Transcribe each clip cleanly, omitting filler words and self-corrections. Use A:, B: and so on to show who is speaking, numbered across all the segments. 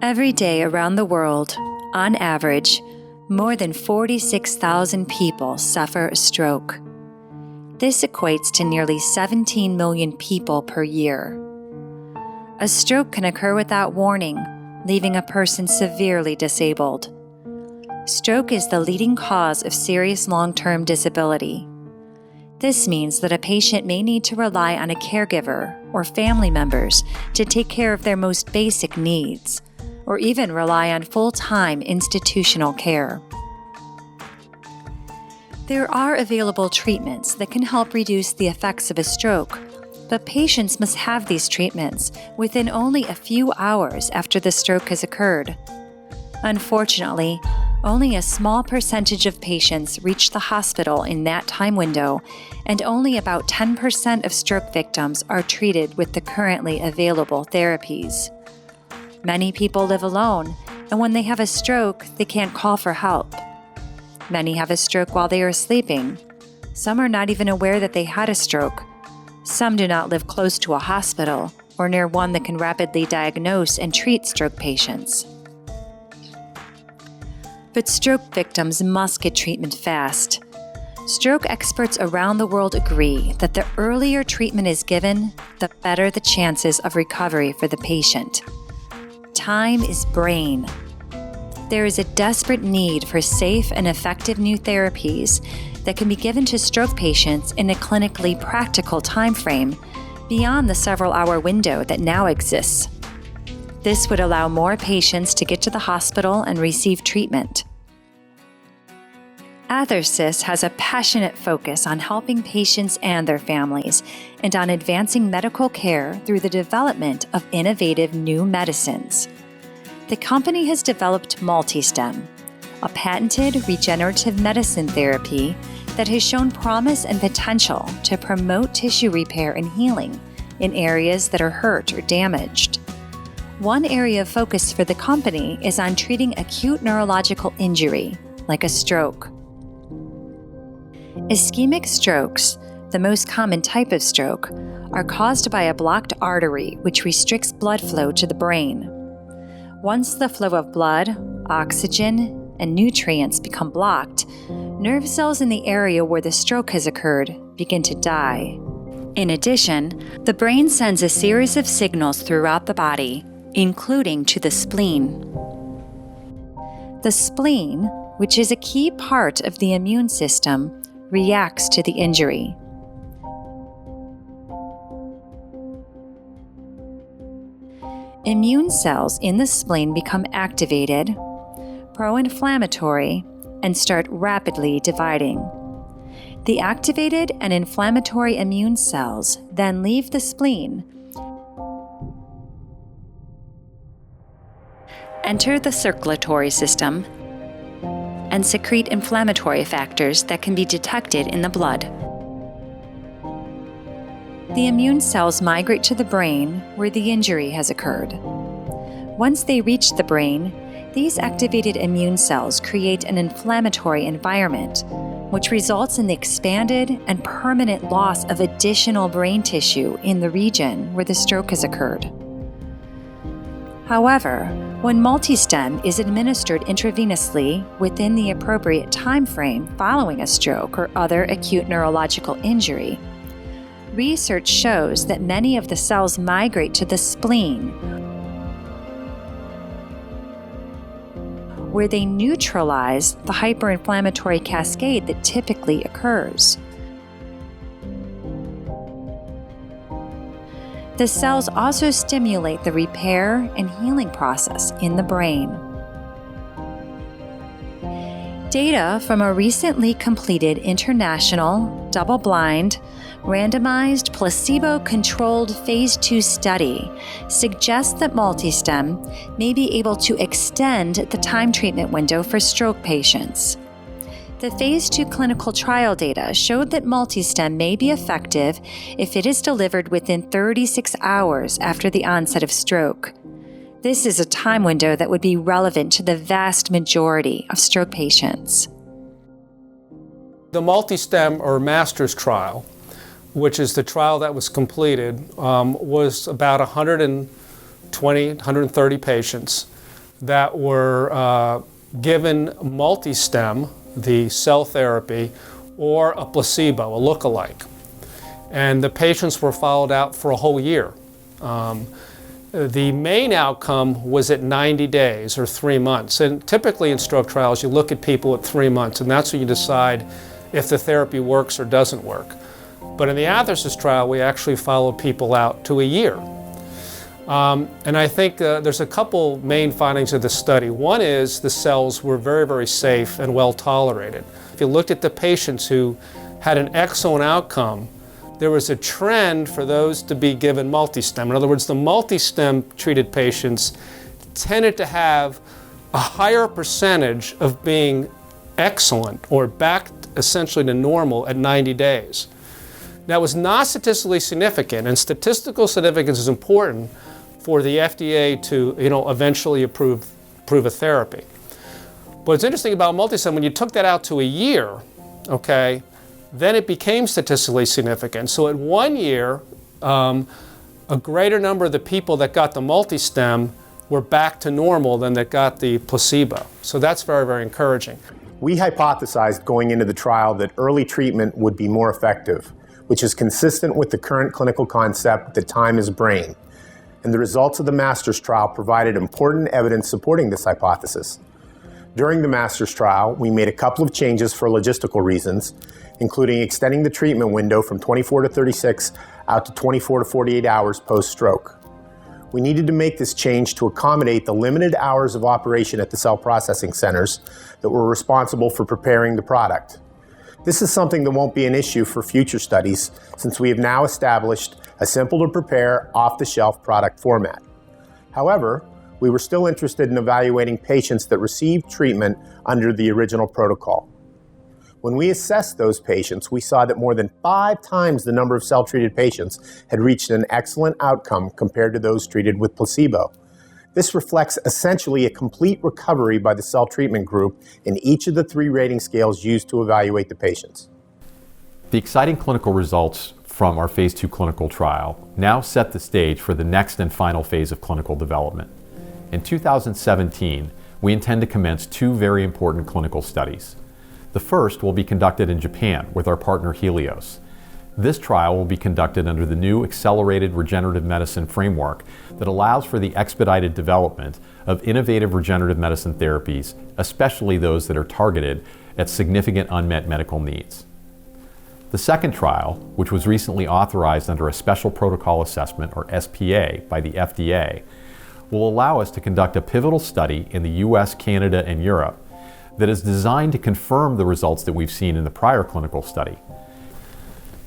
A: Every day around the world, on average, more than 46,000 people suffer a stroke. This equates to nearly 17 million people per year. A stroke can occur without warning, leaving a person severely disabled. Stroke is the leading cause of serious long-term disability. This means that a patient may need to rely on a caregiver or family members to take care of their most basic needs, or even rely on full-time institutional care. There are available treatments that can help reduce the effects of a stroke, but patients must have these treatments within only a few hours after the stroke has occurred. Unfortunately, only a small percentage of patients reach the hospital in that time window, and only about 10% of stroke victims are treated with the currently available therapies. Many people live alone, and when they have a stroke, they can't call for help. Many have a stroke while they are sleeping. Some are not even aware that they had a stroke. Some do not live close to a hospital or near one that can rapidly diagnose and treat stroke patients. But stroke victims must get treatment fast. Stroke experts around the world agree that the earlier treatment is given, the better the chances of recovery for the patient. Time is brain. There is a desperate need for safe and effective new therapies that can be given to stroke patients in a clinically practical time frame beyond the several-hour window that now exists. This would allow more patients to get to the hospital and receive treatment. Athersys has a passionate focus on helping patients and their families and on advancing medical care through the development of innovative new medicines. The company has developed MultiStem, a patented regenerative medicine therapy that has shown promise and potential to promote tissue repair and healing in areas that are hurt or damaged. One area of focus for the company is on treating acute neurological injury, like a stroke. Ischemic strokes, the most common type of stroke, are caused by a blocked artery which restricts blood flow to the brain. Once the flow of blood, oxygen, and nutrients become blocked, nerve cells in the area where the stroke has occurred begin to die. In addition, the brain sends a series of signals throughout the body, including to the spleen. The spleen, which is a key part of the immune system, reacts to the injury. Immune cells in the spleen become activated, pro-inflammatory, and start rapidly dividing. The activated and inflammatory immune cells then leave the spleen, enter the circulatory system, and secrete inflammatory factors that can be detected in the blood. The immune cells migrate to the brain where the injury has occurred. Once they reach the brain, these activated immune cells create an inflammatory environment, which results in the expanded and permanent loss of additional brain tissue in the region where the stroke has occurred. However, when MultiStem is administered intravenously within the appropriate time frame following a stroke or other acute neurological injury, research shows that many of the cells migrate to the spleen, where they neutralize the hyperinflammatory cascade that typically occurs. The cells also stimulate the repair and healing process in the brain. Data from a recently completed international, double-blind, randomized, placebo-controlled Phase 2 study suggests that MultiStem may be able to extend the time treatment window for stroke patients. The Phase 2 clinical trial data showed that MultiStem may be effective if it is delivered within 36 hours after the onset of stroke. This is a time window that would be relevant to the vast majority of stroke patients.
B: The MultiStem or Masters trial, which is the trial that was completed, was about 120, 130 patients. that were given MultiStem, the cell therapy, or a placebo, a lookalike. And the patients were followed out for a whole year. The main outcome was at 90 days or 3 months. And typically in stroke trials, you look at people at 3 months, and that's when you decide if the therapy works or doesn't work. But in the Athersys trial, we actually followed people out to a year. And I think there's a couple main findings of the study. One is the cells were very, very safe and well tolerated. If you looked at the patients who had an excellent outcome, there was a trend for those to be given MultiStem. In other words, the MultiStem treated patients tended to have a higher percentage of being excellent or back essentially to normal at 90 days. That was not statistically significant, and statistical significance is important for the FDA to eventually approve a therapy. But what's interesting about MultiStem, when you took that out to a year, okay, then it became statistically significant. So at 1 year, a greater number of the people that got the MultiStem were back to normal than that got the placebo. So that's very, very encouraging.
C: We hypothesized going into the trial that early treatment would be more effective, which is consistent with the current clinical concept that time is brain. And the results of the MASTERS trial provided important evidence supporting this hypothesis. During the MASTERS trial, we made a couple of changes for logistical reasons, including extending the treatment window from 24 to 36 out to 24 to 48 hours post-stroke. We needed to make this change to accommodate the limited hours of operation at the cell processing centers that were responsible for preparing the product. This is something that won't be an issue for future studies, since we have now established a simple-to-prepare, off-the-shelf product format. However, we were still interested in evaluating patients that received treatment under the original protocol. When we assessed those patients, we saw that more than 5 times the number of cell-treated patients had reached an excellent outcome compared to those treated with placebo. This reflects essentially a complete recovery by the cell treatment group in each of the 3 rating scales used to evaluate the patients.
D: The exciting clinical results from our phase 2 clinical trial now set the stage for the next and final phase of clinical development. In 2017, we intend to commence 2 very important clinical studies. The first will be conducted in Japan with our partner Helios. This trial will be conducted under the new accelerated regenerative medicine framework that allows for the expedited development of innovative regenerative medicine therapies, especially those that are targeted at significant unmet medical needs. The second trial, which was recently authorized under a Special Protocol Assessment, or SPA, by the FDA, will allow us to conduct a pivotal study in the US, Canada, and Europe that is designed to confirm the results that we've seen in the prior clinical study.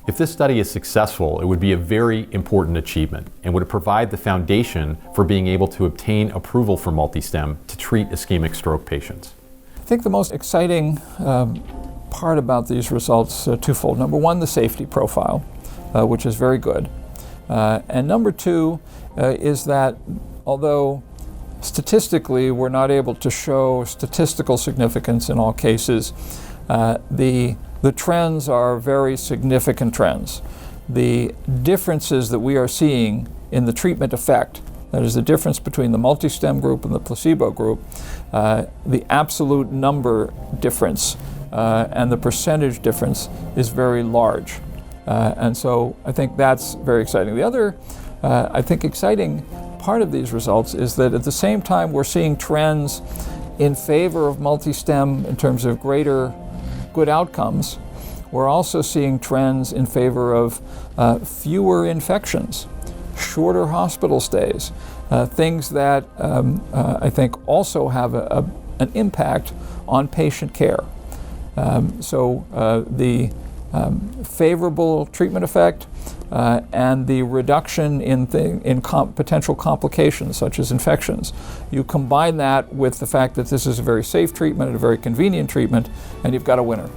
D: If this study is successful, it would be a very important achievement and would provide the foundation for being able to obtain approval for MultiStem to treat ischemic stroke patients.
E: I think the most exciting part about these results twofold. Number one, the safety profile, which is very good. And number two is that although statistically we're not able to show statistical significance in all cases, the trends are very significant trends. The differences that we are seeing in the treatment effect, that is the difference between the MultiStem group and the placebo group, the absolute number difference and the percentage difference is very large. And so I think that's very exciting. The other, I think, exciting part of these results is that at the same time we're seeing trends in favor of MultiStem in terms of greater good outcomes, we're also seeing trends in favor of fewer infections, shorter hospital stays, things that I think also have an impact on patient care. So the favorable treatment effect and the reduction in potential complications such as infections. You combine that with the fact that this is a very safe treatment and a very convenient treatment, and you've got a winner.